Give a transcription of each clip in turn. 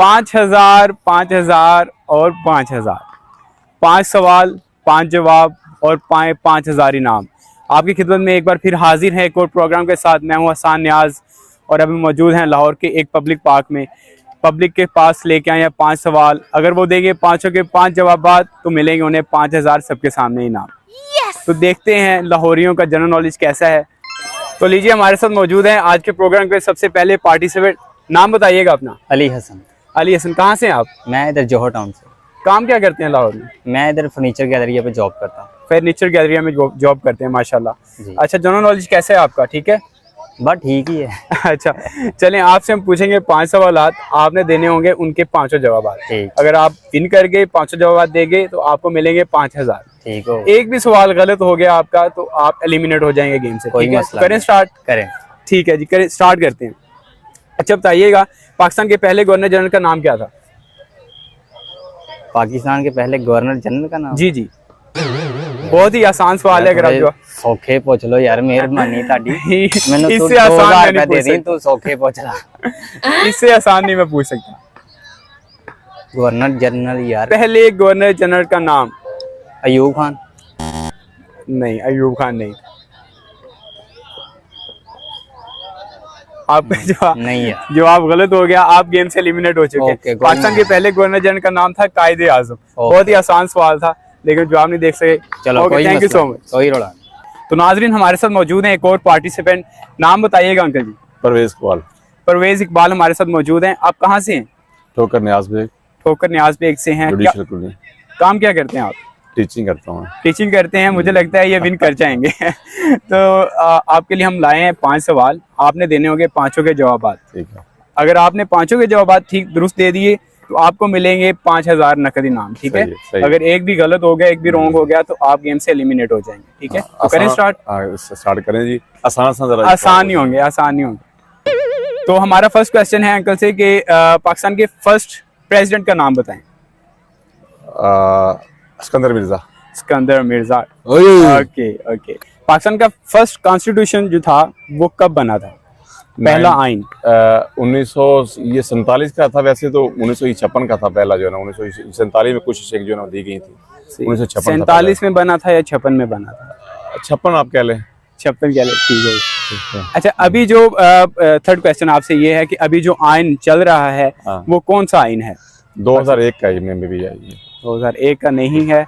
5,000, 5,000 और 5,000। 5 सवाल, 5 जवाब और 5,000 इनाम। आपकी खिदमत में एक बार फिर हाजिर है एक और प्रोग्राम के साथ। मैं हूं हसान न्याज और अभी मौजूद हैं लाहौर के एक पब्लिक पार्क में। पब्लिक के पास लेके आए हैं 5 सवाल। अगर वो देंगे 5 के 5 जवाब तो मिलेंगे उन्हें 5,000 सबके सामने इनाम। तो देखते हैं लाहौरियों का जनरल नॉलेज कैसा है। तो लीजिए, हमारे साथ मौजूद हैं आज के प्रोग्राम के सबसे पहले पार्टिसिपेंट। नाम बताइएगा अपना। अली हसन। अली हसन, कहाँ से हैं आप? मैं इधर जोहर टाउन से। काम क्या करते हैं लाहौर में? मैं इधर फर्नीचर गैलरिया पे जॉब करता हूँ। फर्नीचर गैलरिया में जॉब करते हैं, माशाल्लाह। जी। अच्छा, जनरल नॉलेज कैसा है आपका? ठीक है। बस ठीक ही है। अच्छा, चलें, आपसे हम पूछेंगे 5 सवाल, आपने देने होंगे उनके 5 जवाब। ठीक। अगर आप इन करके 5 जवाब देंगे तो आपको मिलेंगे 5,000। ठीक हो। एक भी सवाल गलत हो गया आपका तो आप एलिमिनेट हो जाएंगे गेम से। ठीक है, करें स्टार्ट? करें। ठीक है जी, करें स्टार्ट करते हैं। अच्छा बताइएगा, पाकिस्तान के पहले गवर्नर जनरल का नाम क्या था? पाकिस्तान के पहले गवर्नर जनरल का नाम? जी जी, बहुत ही आसान सवाल है। अगर आप जो सौखे पूछ लो यार, मेहरबानी ताड़ी। इससे आसान नहीं पूछ सकता। तू सौखे पूछ ला। इससे आसान नहीं मैं पूछ सकता। गवर्नर जनरल यार, पहले गवर्नर जनरल का नाम? अयूब खान। नहीं, अयूब खान नहीं। आपका जवाब नहीं है। जवाब गलत हो गया, आप गेम से एलिमिनेट हो चुके हैं। पाकिस्तान के पहले गवर्नर जनरल का नाम था कायदे आजम। बहुत ही आसान सवाल था लेकिन जवाब नहीं देख सके। चलो, थैंक यू सो मच। कोई रोड़ा। तो नाजरीन, हमारे साथ मौजूद हैं एक और पार्टिसिपेंट। नाम बताइएगा अंकल जी। परवेज इकबाल। परवेज इकबाल हमारे साथ मौजूद हैं। आप कहाँ से हैं? ठोकर न्याज बेग। ठोकर न्याज बेग से हैं। काम क्या करते हैं आप? टीचिंग करता हूँ। टीचिंग करते हैं। मुझे लगता है ये विन कर जाएंगे। तो आपके लिए हम लाए हैं 5 सवाल, आपने देने होंगे 5 के जवाब। ठीक है। अगर आपने 5 के जवाब ठीक दुरुस्त दे दिए तो आपको मिलेंगे 5,000 नकद इनाम। ठीक है, सही। अगर एक भी गलत हो गया, एक भी रॉन्ग हो गया तो आप गेम से एलिमिनेट हो जाएंगे। ठीक है, तो करें स्टार्ट? स्टार्ट करें जी। आसान ही होंगे। तो हमारा फर्स्ट क्वेश्चन है अंकल से कि पाकिस्तान के फर्स्ट प्रेसिडेंट का नाम बताएं। सिकंदर मिर्जा। सिकंदर मिर्जा। Okay okay. पाकिस्तान का फर्स्ट कॉन्स्टिट्यूशन जो था वो कब बना था? पहला आइन 1947 का था। वैसे तो 1956 का था पहला, जो है ना 1947 में कुछ एक जो है दी गई थी। 1947 में बना था या 56 में बना था? 56 आप कह लें। 56 कह लें, ठीक हो। अच्छा, अभी जो थर्ड क्वेश्चन आपसे ये है कि अभी जो आइन चल रहा है वो कौन सा आइन है? 2001 का में भी है। 2001 का नहीं है।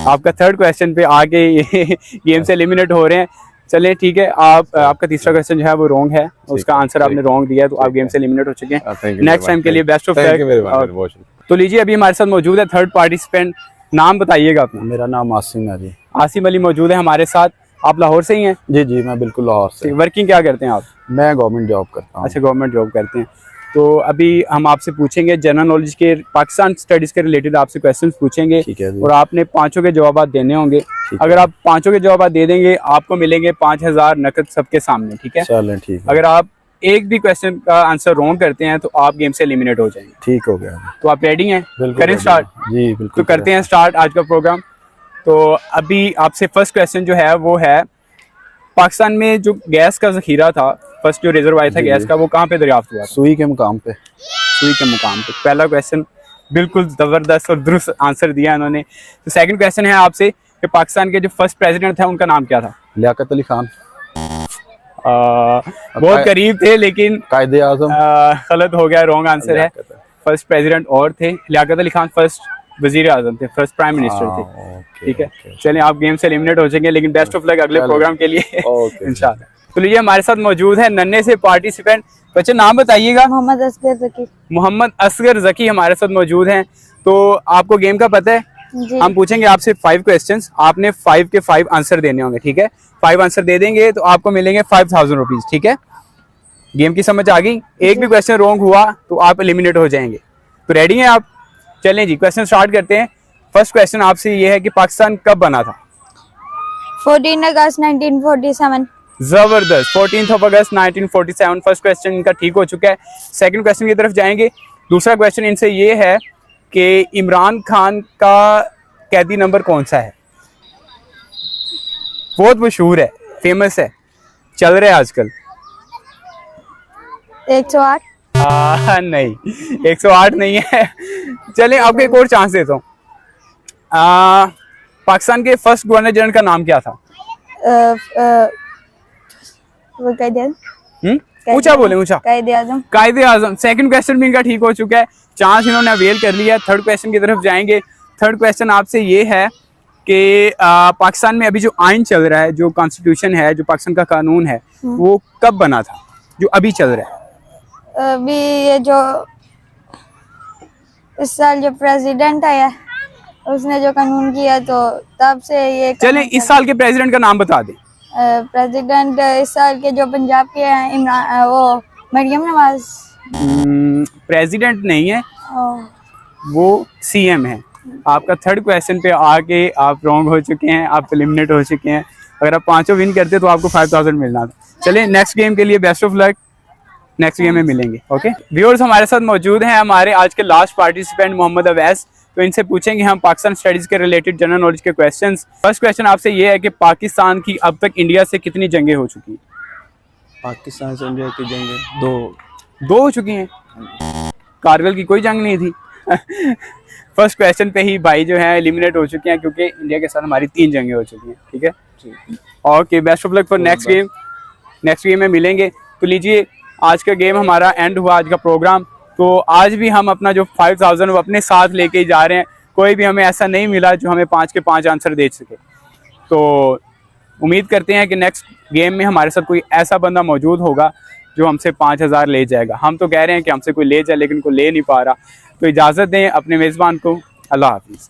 आपका थर्ड क्वेश्चन पे आगे ये गेम से एलिमिनेट हो रहे हैं। चलिए ठीक है, आपका तीसरा क्वेश्चन जो है वो रॉन्ग है, उसका आंसर आपने रॉन्ग दिया तो आप गेम से एलिमिनेट हो चुके हैं। नेक्स्ट टाइम के लिए बेस्ट ऑफ लक। तो लीजिए, अभी हमारे साथ मौजूद है थर्ड पार्टिसिपेंट। नाम बताइएगा अपना। मेरा नाम आसिम है जी। आसिम अली मौजूद है हमारे साथ। आप लाहौर से ही हैं? जी जी, मैं बिल्कुल लाहौर से। वर्किंग क्या करते हैं आप? मैं गवर्नमेंट जॉब करता हूँ। अच्छा, गवर्नमेंट जॉब करते हैं। तो अभी हम आपसे पूछेंगे जनरल नॉलेज के, पाकिस्तान स्टडीज के रिलेटेड आपसे क्वेश्चंस पूछेंगे और आपने 5 के जवाब देने होंगे। अगर आप 5 के जवाब दे देंगे आपको मिलेंगे 5,000 नकद सबके सामने। ठीक है, चलें ठीक है। अगर आप एक भी क्वेश्चन का आंसर रॉन्ग करते हैं तो आप गेम से एलिमिनेट हो जाएंगे। ठीक हो गया। तो आप रेडी हैं? करें स्टार्ट? जी बिल्कुल। तो करते हैं स्टार्ट आज का प्रोग्राम। तो अभी आपसे फर्स्ट क्वेश्चन जो है वो है, पाकिस्तान में जो गैस का जखीरा था, फर्स्ट जो रिजर्व आया था गैस का, वो कहाँ पे दरियाफ्त हुआ? सुई के मुकाम पे। सुई के मुकाम पे। पहला क्वेश्चन बिल्कुल जबरदस्त और दुरुस्त आंसर दिया इन्होंने। तो सेकंड क्वेश्चन है आपसे कि पाकिस्तान के जो फर्स्ट प्रेसिडेंट थे उनका नाम क्या था? लियाकत अली खान। बहुत करीब थे लेकिन कायदे आजम गलत हो गया, रॉन्ग आंसर है। फर्स्ट प्रेसिडेंट और थे, लियाकत अली खान फर्स्ट वजीर आजम थे, फर्स्ट प्राइम मिनिस्टर थे। ठीक है, चलिए आप गेम से एलिमिनेट हो जाएंगे लेकिन बेस्ट ऑफ लक अगले प्रोग्राम के लिए इंशाल्लाह। तो लीजिए, हमारे साथ मौजूद है नन्हे से पार्टिसिपेंट। बच्चे नाम बताइएगा। मोहम्मद असगर ज़की। मोहम्मद असगर ज़की हमारे साथ मौजूद हैं। तो आपको गेम का पता है? हम पूछेंगे आपसे 5 क्वेश्चंस, आपने 5 के 5 आंसर देने होंगे। ठीक है, 5 आंसर दे देंगे तो आपको मिलेंगे 5,000 रुपीज। ठीक है, गेम की समझ आ गई? एक भी क्वेश्चन रॉन्ग हुआ तो आप एलिमिनेट हो जाएंगे। तो रेडी हैं आप? चलें जी, क्वेश्चन स्टार्ट करते हैं। फर्स्ट क्वेश्चन आपसे ये है कि पाकिस्तान कब बना था? 14 अगस्त 1947। जबरदस्त, 14 अगस्त 1947। फर्स्ट क्वेश्चन इनका ठीक हो चुका है। सेकंड क्वेश्चन की तरफ जाएंगे। दूसरा क्वेश्चन इनसे ये है कि इमरान खान का कैदी नंबर कौन सा है? बहुत मशहूर है, फेमस है, चल रहा है आजकल। 108। नहीं 108 नहीं है। चलिए आपको एक और चांस देता हूँ। पाकिस्तान के फर्स्ट गवर्नर जनरल का नाम क्या था? वो कह दिया, ऊंचा बोले, ऊंचा। कायदे आजम। कायदे आजम। सेकंड क्वेश्चन भी इनका ठीक हो चुका है, चांस इन्होंने अवेल कर लिया। थर्ड क्वेश्चन की तरफ जाएंगे। थर्ड क्वेश्चन आपसे ये है कि पाकिस्तान में अभी जो आइन चल रहा है, जो कॉन्स्टिट्यूशन है, जो पाकिस्तान का कानून है, वो कब बना था जो अभी चल रहा है? अभी ये जो इस साल जो प्रेसिडेंट आया उसने जो कानून किया तो तब से ये चलें इस साल के प्रेसिडेंट का नाम बता दें। प्रेसिडेंट इस साल के जो पंजाब के हैं इमरान, वो मरियम नवाज। प्रेसिडेंट नहीं है, ओ, वो सीएम है। आपका थर्ड क्वेश्चन पे आके आप रॉन्ग हो चुके हैं, आप एलिमिनेट हो चुके हैं। अगर आप पांचों विन करते तो आपको 5000 मिलना था। चलिए नेक्स्ट गेम के लिए best of luck, next game में मिलेंगे। ओके व्यूअर्स, हमारे साथ मौजूद हैं हमारे आज के लास्ट पार्टिसिपेंट मोहम्मद अवैस। तो इनसे पूछेंगे हम पाकिस्तान स्टडीज के रिलेटेड जनरल नॉलेज के क्वेश्चंस। फर्स्ट क्वेश्चन आपसे ये है कि पाकिस्तान की अब तक इंडिया से कितनी जंगें हो चुकी हैं? पाकिस्तान से इंडिया की जंग दो हो चुकी हैं। कारगिल की कोई जंग नहीं थी। फर्स्ट क्वेश्चन पे ही भाई जो है एलिमिनेट हो चुके हैं, क्योंकि इंडिया के साथ हमारी 3 जंगें हो चुकी हैं। ठीक है, okay best of luck for next game. Next game में मिलेंगे। तो लीजिए आज का गेम हमारा एंड हुआ, आज का प्रोग्राम। तो आज भी हम अपना जो 5000 वो अपने साथ लेके ही जा रहे हैं। कोई भी हमें ऐसा नहीं मिला जो हमें 5 के 5 आंसर दे सके। तो उम्मीद करते हैं कि नेक्स्ट गेम में हमारे साथ कोई ऐसा बंदा मौजूद होगा जो हमसे 5000 ले जाएगा। हम तो कह रहे हैं कि हमसे कोई ले जाए, लेकिन कोई ले नहीं पा रहा। तो इजाज़त दें अपने मेज़बान को। अल्लाह हाफिज़।